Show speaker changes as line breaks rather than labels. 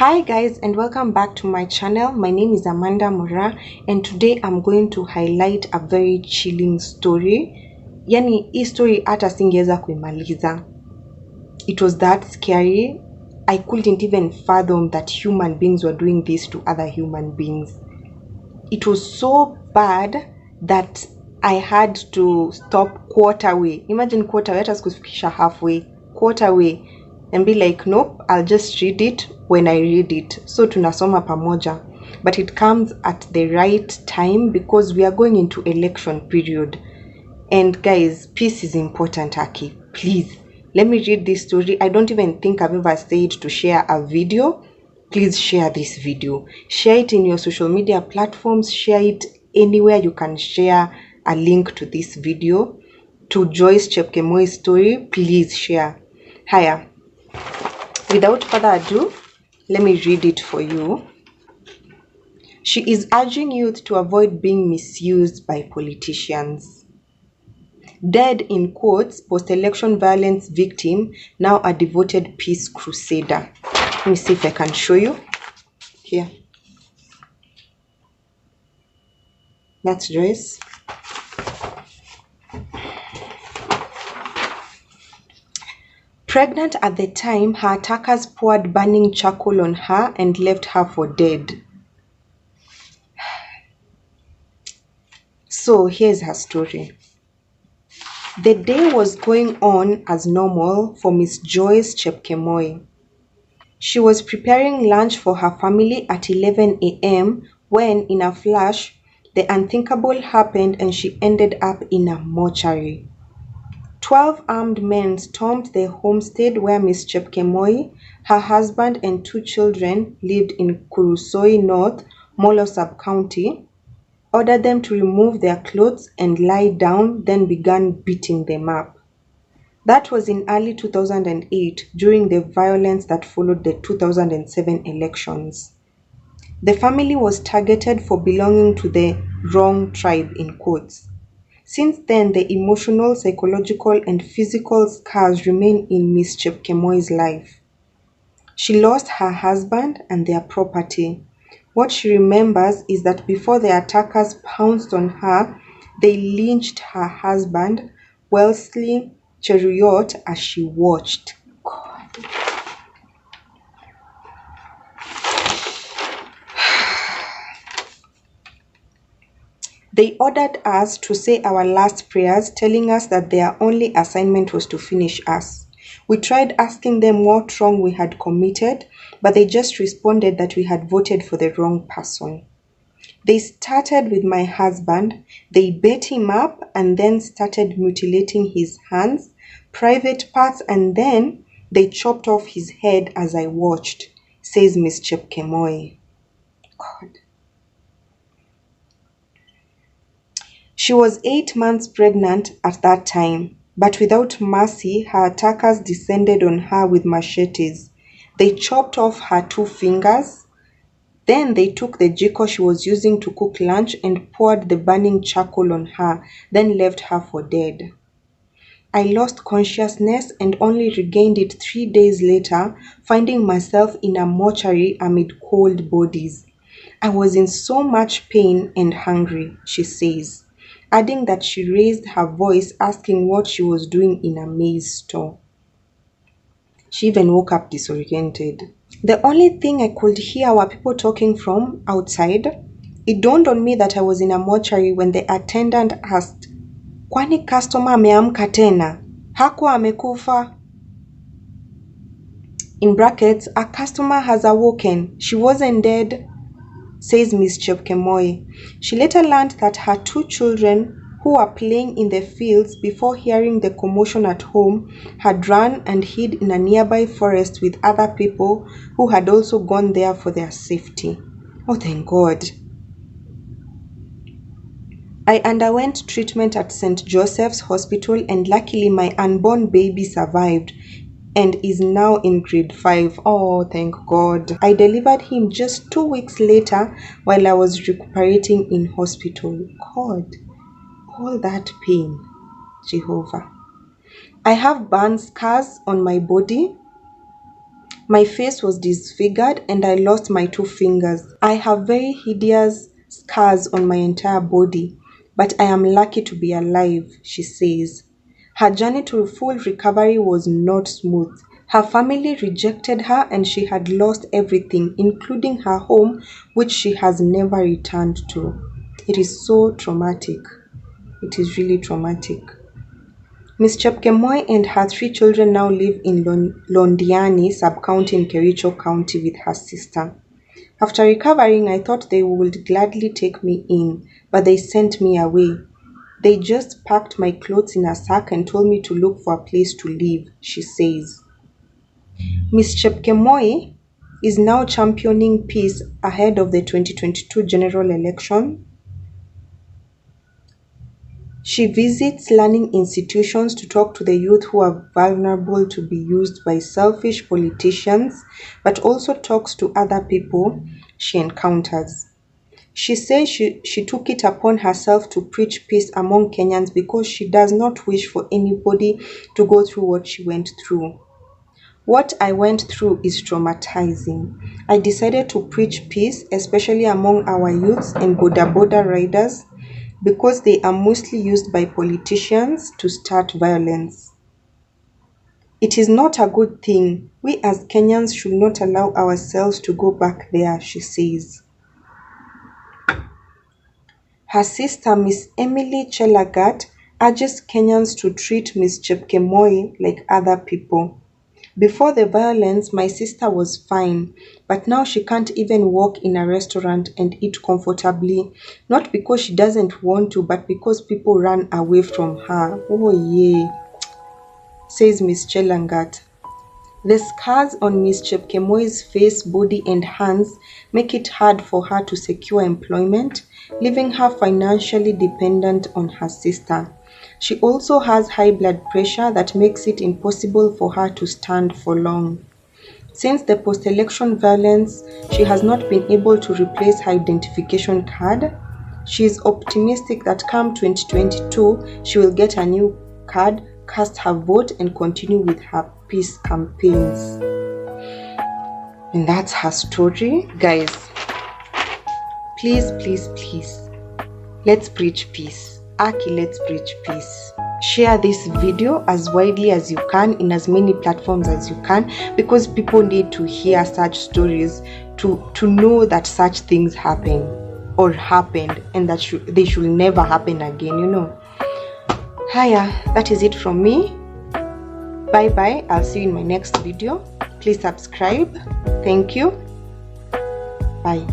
Hi guys, and welcome back to my channel. My name is Amanda Mura, and today I'm going to highlight a very chilling story. Yani hii story hata singeweza kuimaliza. It was that scary. I couldn't even fathom that human beings were doing this to other human beings. It was so bad that I had to stop quarter way. Imagine quarter way, hata sikufikisha halfway, quarter way, and be like, nope, I'll just read it when I read it. So tunasoma pamoja. But it comes at the right time because we are going into election period. And guys, peace is important, Aki. Please, let me read this story. I don't even think I've ever said to share a video. Please share this video. Share it in your social media platforms. Share it anywhere you can share a link to this video. To Joyce Chepkemoi's story, please share. Haya. Without further ado, let me read it for you. She is urging youth to avoid being misused by politicians. Dead in quotes, post-election violence victim, now a devoted peace crusader. Let me see if I can show you. Here. That's Joyce. Pregnant at the time, her attackers poured burning charcoal on her and left her for dead. So here's her story. The day was going on as normal for Miss Joyce Chepkemoi. She was preparing lunch for her family at 11 a.m. when, in a flash, the unthinkable happened and she ended up in a mortuary. 12 armed men stormed the homestead where Miss Chepkemoi, her husband and 2 children lived in Kurusoi North, Molo Sub-County, ordered them to remove their clothes and lie down, then began beating them up. That was in early 2008, during the violence that followed the 2007 elections. The family was targeted for belonging to the wrong tribe, in quotes. Since then, the emotional, psychological, and physical scars remain in Miss Chepkemoi's life. She lost her husband and their property. What she remembers is that before the attackers pounced on her, they lynched her husband, Wellesley Cheruiyot, as she watched. God. They ordered us to say our last prayers, telling us that their only assignment was to finish us. We tried asking them what wrong we had committed, but they just responded that we had voted for the wrong person. They started with my husband, they beat him up and then started mutilating his hands, private parts, and then they chopped off his head as I watched, says Miss Chepkemoi. God. She was 8 months pregnant at that time, but without mercy, her attackers descended on her with machetes. They chopped off her 2 fingers. Then they took the jiko she was using to cook lunch and poured the burning charcoal on her, then left her for dead. I lost consciousness and only regained it 3 days later, finding myself in a mortuary amid cold bodies. I was in so much pain and hungry, she says, adding that she raised her voice asking what she was doing in a maize store. She even woke up disoriented. The only thing I could hear were people talking from outside. It dawned on me that I was in a mortuary when the attendant asked, "Kwani customer ameamka tena? Hakuwa amekufa?" In brackets, "A customer has awoken. She wasn't dead," says Miss Chepkemoi. She later learned that her 2 children, who were playing in the fields before hearing the commotion at home, had run and hid in a nearby forest with other people who had also gone there for their safety. Oh, thank God. I underwent treatment at St. Joseph's Hospital and luckily my unborn baby survived and is now in grade 5. Oh, thank God. I delivered him just 2 weeks later while I was recuperating in hospital. God, all that pain, Jehovah. I have burn scars on my body. My face was disfigured and I lost my 2 fingers. I have very hideous scars on my entire body, but I am lucky to be alive, she says. Her journey to full recovery was not smooth. Her family rejected her and she had lost everything, including her home, which she has never returned to. It is so traumatic. It is really traumatic. Ms. Chepkemoi and her 3 children now live in Londiani sub-county in Kericho County with her sister. After recovering, I thought they would gladly take me in, but they sent me away. They just packed my clothes in a sack and told me to look for a place to live, she says. Ms. Chepkemoi is now championing peace ahead of the 2022 general election. She visits learning institutions to talk to the youth who are vulnerable to be used by selfish politicians, but also talks to other people she encounters. She says she took it upon herself to preach peace among Kenyans because she does not wish for anybody to go through what she went through. What I went through is traumatizing. I decided to preach peace, especially among our youths and boda riders, because they are mostly used by politicians to start violence. It is not a good thing. We as Kenyans should not allow ourselves to go back there, she says. Her sister, Miss Emily Chelagat, urges Kenyans to treat Miss Chepkemoi like other people. Before the violence, my sister was fine, but now she can't even walk in a restaurant and eat comfortably, not because she doesn't want to, but because people run away from her. Oh yeah, says Miss Chelagat. The scars on Miss Chepkemoi's face, body and hands make it hard for her to secure employment, leaving her financially dependent on her sister. She also has high blood pressure that makes it impossible for her to stand for long. Since the post-election violence, she has not been able to replace her identification card. She is optimistic that come 2022, she will get a new card, cast her vote and continue with her peace campaigns. And that's her story. Guys, please, let's preach peace. Aki, let's preach peace. Share this video as widely as you can in as many platforms as you can, because people need to hear such stories to know that such things happen or happened and that they should never happen again, you know. Hiya, that is it from me. Bye bye. I'll see you in my next video. Please subscribe. Thank you. Bye.